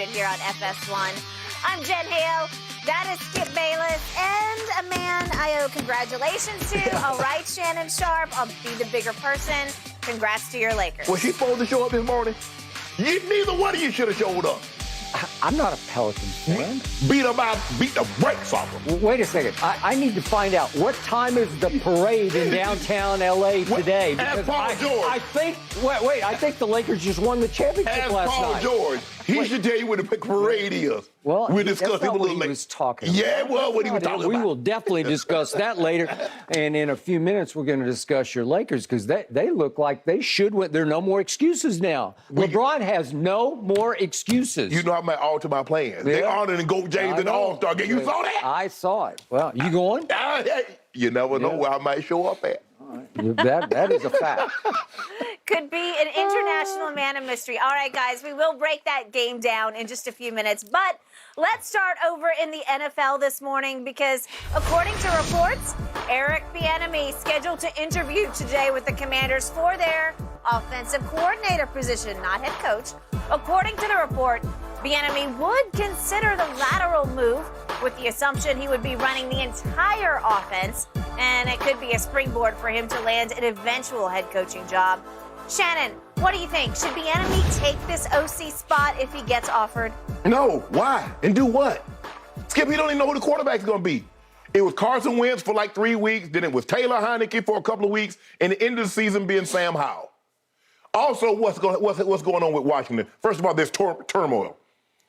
right here on FS1. I'm Jen Hale. That is Skip Bayless and a man I owe congratulations to. All right, Shannon Sharp, I'll be the bigger person. Congrats to your Lakers. Was she supposed to show up this morning? Neither one of you should have showed up. I'm not a Pelicans fan. Beat the brakes off them. Wait a second. I need to find out what time is the parade in downtown L.A. today. Ask Paul George. I think the Lakers just won the championship Ask last Paul night. George. He should tell you what the parade is. Well, we'll discuss that's not it a what little he later. was talking about. Yeah, well, what he was talking We about. will definitely discuss that later. And in a few minutes, we're going to discuss your Lakers because they look like they should win. There are no more excuses now. LeBron has no more excuses. You know I might alter my plans. They honored and Goat James in the All-Star game. You saw that? I saw it. Well, you going? You never know where I might show up at. That is a fact. Could be an international man of mystery. All right, guys, we will break that game down in just a few minutes. But let's start over in the NFL this morning because, according to reports, Eric Bieniemy scheduled to interview today with the Commanders for their offensive coordinator position, not head coach. According to the report, Bieniemy would consider the lateral move with the assumption he would be running the entire offense, and it could be a springboard for him to land an eventual head coaching job. Shannon, what do you think? Should Bieniemy take this OC spot if he gets offered? No. Why? And do what? Skip, you don't even know who the quarterback's going to be. It was Carson Wentz for like 3 weeks. Then it was Taylor Heineke for a couple of weeks. And the end of the season being Sam Howell. Also, what's going on with Washington? First of all, there's turmoil.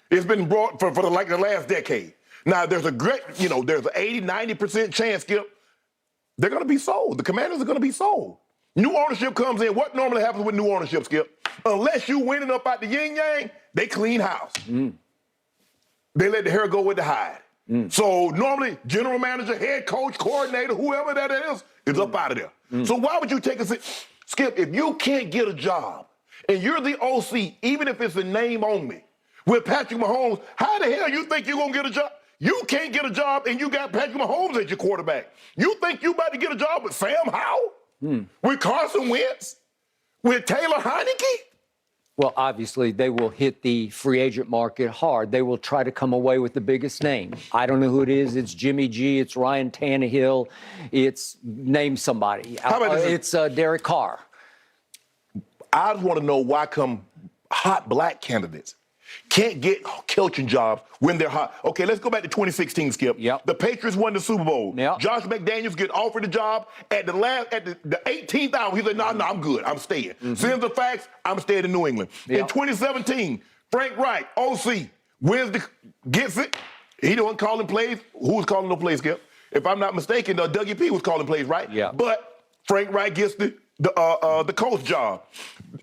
It's been brought for the last decade. Now, there's a great, there's an 80, 90% chance, Skip, they're going to be sold. The Commanders are going to be sold. New ownership comes in. What normally happens with new ownership, Skip? Unless you winning up out the yin-yang, they clean house. They let the hair go with the hide. So normally, general manager, head coach, coordinator, whoever that is up out of there. So why would you take a Skip, if you can't get a job and you're the OC, even if it's a name only, with Patrick Mahomes, how the hell you think you're going to get a job? You can't get a job and you got Patrick Mahomes as your quarterback. You think you about to get a job with Sam Howell? With Carson Wentz? With Taylor Heineke? Well, obviously, they will hit the free agent market hard. They will try to come away with the biggest name. I don't know who it is. It's Jimmy G. It's Ryan Tannehill. It's name somebody. It's Derek Carr. I just want to know why come hot black candidates can't get coaching jobs when they're hot. Okay, let's go back to 2016, Skip. Yep. The Patriots won the Super Bowl. Yep. Josh McDaniels get offered a job at the 18th hour. He said, no, I'm good. I'm staying. Sends the facts, I'm staying in New England. Yep. In 2017, Frank Reich, OC, gets it. He don't call plays. Who was calling the plays, Skip? If I'm not mistaken, Dougie P was calling plays, right? Yeah. But Frank Reich gets the coach job.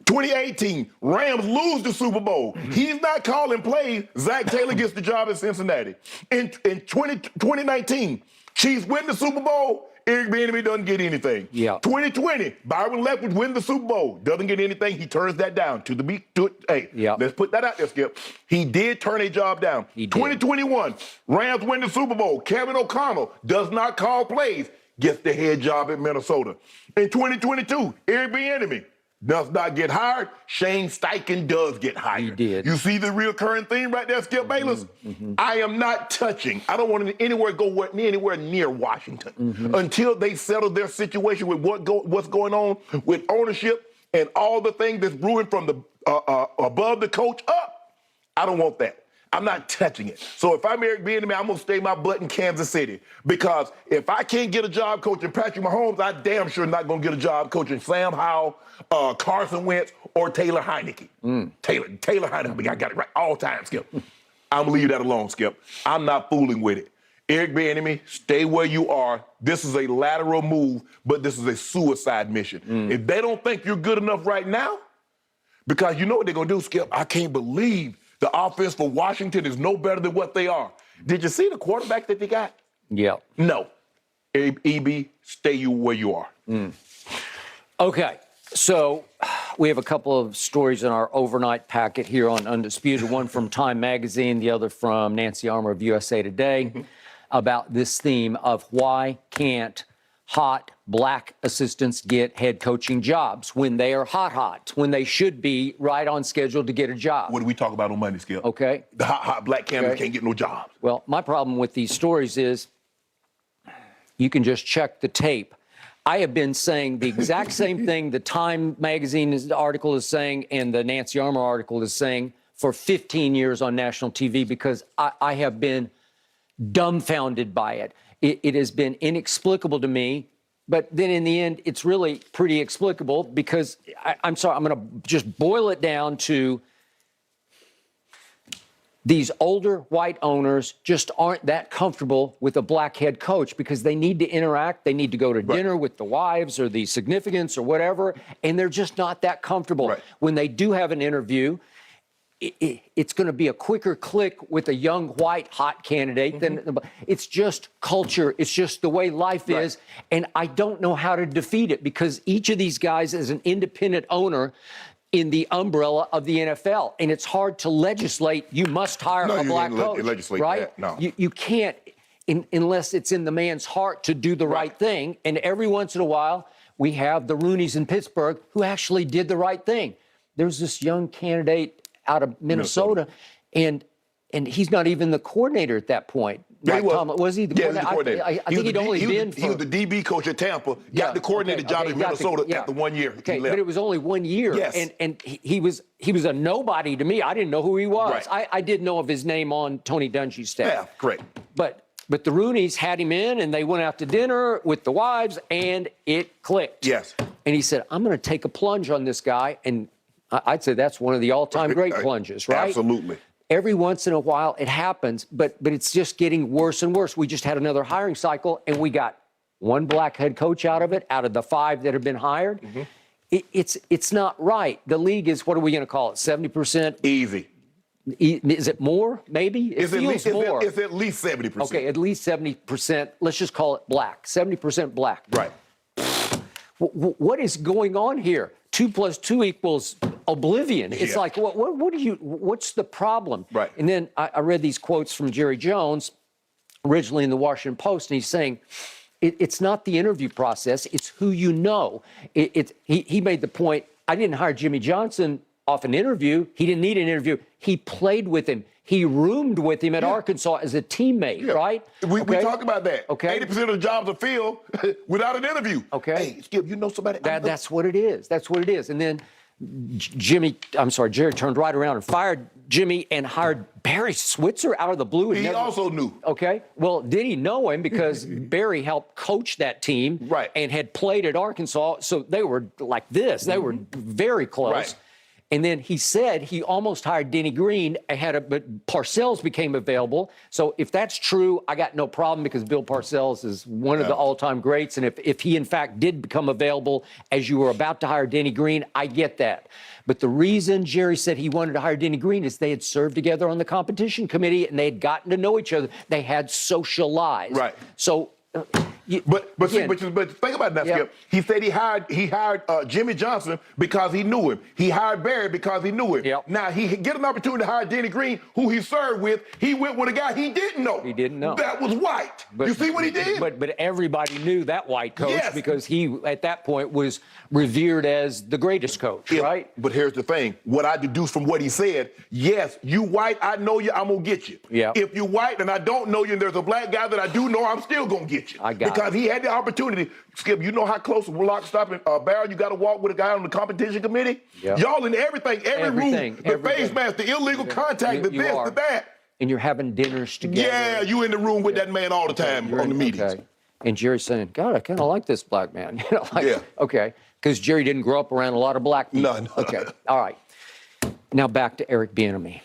2018, Rams lose the Super Bowl. He's not calling plays. Zach Taylor gets the job at Cincinnati. In 2019, Chiefs win the Super Bowl. Eric Bieniemy doesn't get anything. Yeah. 2020, Byron Leftwich wins the Super Bowl. Doesn't get anything. He turns that down Let's put that out there, Skip. He did turn a job down. He did. 2021, Rams win the Super Bowl. Kevin O'Connell does not call plays. Gets the head job at Minnesota. In 2022, Eric Bieniemy does not get hired. Shane Steichen does get hired. He did. You see the recurring theme right there, Skip Bayless? I am not touching. I don't want to go anywhere near Washington until they settle their situation with what's going on with ownership and all the things that's brewing from the above the coach up. I don't want that. I'm not touching it. So if I'm Eric Bieniemy, I'm going to stay my butt in Kansas City. Because if I can't get a job coaching Patrick Mahomes, I damn sure not going to get a job coaching Sam Howell, Carson Wentz, or Taylor Heineke. Taylor Heineke, I got it right all time, Skip. I'm going to leave that alone, Skip. I'm not fooling with it. Eric Bieniemy, stay where you are. This is a lateral move, but this is a suicide mission. If they don't think you're good enough right now, because you know what they're going to do, Skip, I can't believe the offense for Washington is no better than what they are. Did you see the quarterback that they got? Yeah. No. EB, stay you where you are. Okay. So we have a couple of stories in our overnight packet here on Undisputed, one from Time Magazine, the other from Nancy Armour of USA Today, about this theme of why can't hot black assistants get head coaching jobs when they are hot, when they should be right on schedule to get a job. What did we talk about on Monday, Skip? Okay. The hot black candidates can't get no jobs. Well, my problem with these stories is you can just check the tape. I have been saying the exact same thing the Time magazine article is saying and the Nancy Armour article is saying for 15 years on national TV because I have been dumbfounded by it. It has been inexplicable to me, but then in the end, it's really pretty explicable because, I'm sorry, I'm going to just boil it down to these older white owners just aren't that comfortable with a black head coach because they need to interact. They need to go to dinner with the wives or the significants or whatever, and they're just not that comfortable. Right. When they do have an interview, it's going to be a quicker click with a young white hot candidate than it's just culture. It's just the way life is. And I don't know how to defeat it because each of these guys is an independent owner in the umbrella of the NFL. And it's hard to legislate. You must hire a black coach, right? That. No. You can't unless it's in the man's heart to do the right thing. And every once in a while, we have the Rooneys in Pittsburgh who actually did the right thing. There's this young candidate out of Minnesota. And he's not even the coordinator at that point. Yeah, Was he the coordinator? I think he'd only been he was the DB coach at Tampa, got the coordinator job in Minnesota after 1 year. Okay, but it was only 1 year. Yes. And he was a nobody to me. I didn't know who he was. Right. I did know of his name on Tony Dungy's staff. Yeah, great. But the Rooneys had him in, and they went out to dinner with the wives, and it clicked. Yes. And he said, I'm going to take a plunge on this guy, and I'd say that's one of the all-time great plunges, right? Absolutely. Every once in a while it happens, but it's just getting worse and worse. We just had another hiring cycle, and we got one black head coach out of it, out of the 5 that have been hired. It's not right. The league is, what are we going to call it, 70%? Easy. Is it more, maybe? It's at least 70%. Okay, at least 70%. Let's just call it black, 70% black. Right. What is going on here? 2 + 2 equals oblivion. It's like, what's the problem? Right. And then I read these quotes from Jerry Jones, originally in the Washington Post, and he's saying, it's not the interview process, it's who you know. He made the point, I didn't hire Jimmy Johnson off an interview. He didn't need an interview. He played with him. He roomed with him at Arkansas as a teammate, right? We talk about that. Okay. 80% of the jobs are filled without an interview. Okay. Hey, Skip, you know somebody? That's what it is. That's what it is. And then Jerry turned right around and fired Jimmy and hired Barry Switzer out of the blue. He also knew. Okay. Well, did he know him? Because Barry helped coach that team and had played at Arkansas. So they were like this. They were very close. Right. And then he said he almost hired Denny Green, but Parcells became available. So if that's true, I got no problem because Bill Parcells is one of the all-time greats. And if he, in fact, did become available as you were about to hire Denny Green, I get that. But the reason Jerry said he wanted to hire Denny Green is they had served together on the competition committee and they had gotten to know each other. They had socialized. Right. So... But think about that, Skip. He said he hired Jimmy Johnson because he knew him. He hired Barry because he knew him. Yep. Now he get an opportunity to hire Denny Green, who he served with. He went with a guy he didn't know. He didn't know. That was White. You see what he did? But everybody knew that White coach because he at that point was revered as the greatest coach, right? But here's the thing: what I deduce from what he said, yes, you White, I know you, I'm gonna get you. Yeah. If you White and I don't know you, and there's a black guy that I do know, I'm still gonna get you. I got because he had the opportunity. Skip, you know how close lock, stop, and barrel you got to walk with a guy on the competition committee? Yep. Y'all in everything, every room, the face mask, the illegal contact, the this, the that. And you're having dinners together. Yeah, you in the room with that man all the time on the meetings. Okay. And Jerry's saying, God, I kind of like this black man. Okay. Because Jerry didn't grow up around a lot of black people. No. Okay. All right. Now back to Eric Bieniemy.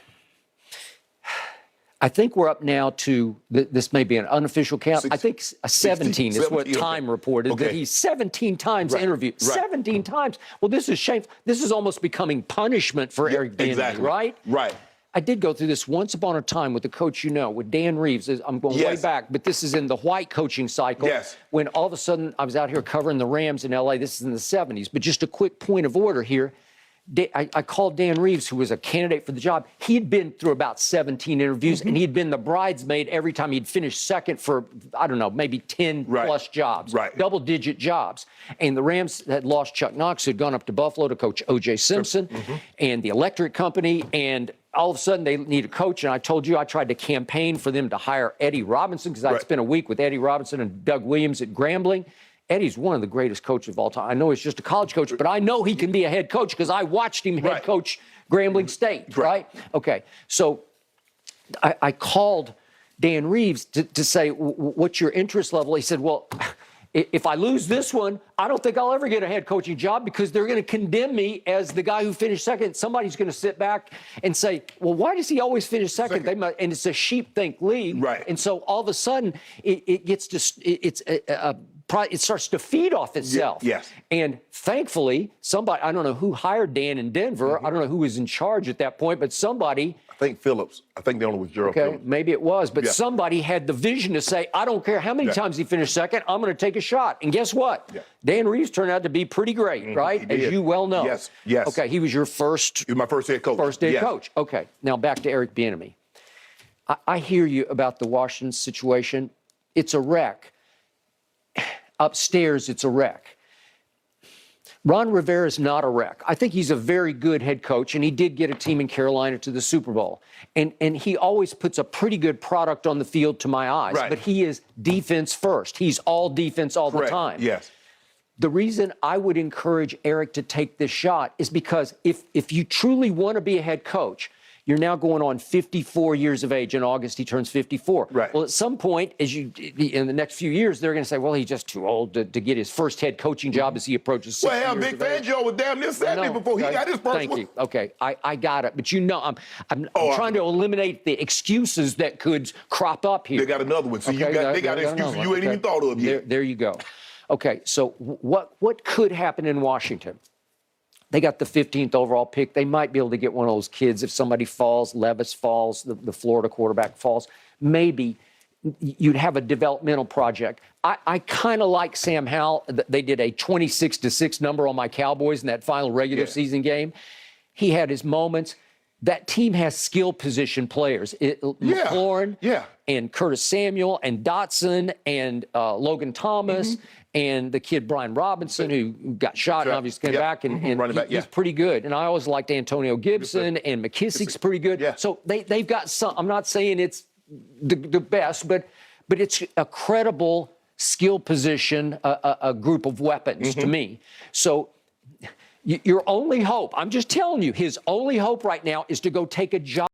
I think we're up now to, this may be an unofficial count, I think 17 is what Time reported, that he's 17 times interviewed. 17 times. Well, this is shameful. This is almost becoming punishment for Eric Bieniemy, right? Right. I did go through this once upon a time with the coach with Dan Reeves. I'm going way back, but this is in the White coaching cycle. Yes. When all of a sudden I was out here covering the Rams in L.A. This is in the 70s. But just a quick point of order here. I called Dan Reeves, who was a candidate for the job. He had been through about 17 interviews, and he'd been the bridesmaid every time he'd finished second for, I don't know, maybe 10 plus jobs, double-digit jobs. And the Rams had lost Chuck Knox, who had gone up to Buffalo to coach O.J. Simpson and the electric company, and all of a sudden they need a coach. And I told you I tried to campaign for them to hire Eddie Robinson, because I'd spent a week with Eddie Robinson and Doug Williams at Grambling. Eddie's one of the greatest coaches of all time. I know he's just a college coach, but I know he can be a head coach because I watched him head coach Grambling State, right? Okay, so I called Dan Reeves to say, what's your interest level? He said, well, if I lose this one, I don't think I'll ever get a head coaching job because they're going to condemn me as the guy who finished second. Somebody's going to sit back and say, well, why does he always finish second? They must, and it's a sheep-think league. And so all of a sudden, it gets to, it starts to feed off itself. And thankfully, somebody, I don't know who hired Dan in Denver. I don't know who was in charge at that point, but somebody. I think Phillips. I think the owner was Gerald Phillips. Maybe it was, but somebody had the vision to say, I don't care how many times he finished second, I'm going to take a shot. And guess what? Dan Reeves turned out to be pretty great, right? As you well know. Okay, he was your first. He was my first head coach. First head coach. Okay, now back to Eric Bieniemy. I hear you about the Washington situation. It's a wreck. Upstairs, it's a wreck. Ron Rivera is not a wreck. I think he's a very good head coach, and he did get a team in Carolina to the Super Bowl. And he always puts a pretty good product on the field to my eyes. But he is defense first. He's all defense all the time. The reason I would encourage Eric to take this shot is because if you truly want to be a head coach, you're now going on 54 years of age. In August, he turns 54. Well, at some point, in the next few years, they're going to say, well, he's just too old to get his first head coaching job as he approaches 60 years of age. Big Fangio was damn near 70 before he got his first one. Thank you. Okay, I got it. But I'm trying to eliminate the excuses that could crop up here. They got another one. So they got excuses you ain't even thought of yet. There you go. Okay, so what could happen in Washington? They got the 15th overall pick. They might be able to get one of those kids. If somebody falls, Levis falls, the Florida quarterback falls, maybe you'd have a developmental project. I kind of like Sam Howell. They did a 26-6 number on my Cowboys in that final regular season game. He had his moments. That team has skill position players. McLaurin and Curtis Samuel and Dotson and Logan Thomas and the kid Brian Robinson, who got shot and obviously came back, and he's pretty good. And I always liked Antonio Gibson, and McKissick's pretty good. So they've got some. I'm not saying it's the best, but it's a credible skill position, a group of weapons to me. So your only hope, I'm just telling you, his only hope right now is to go take a job.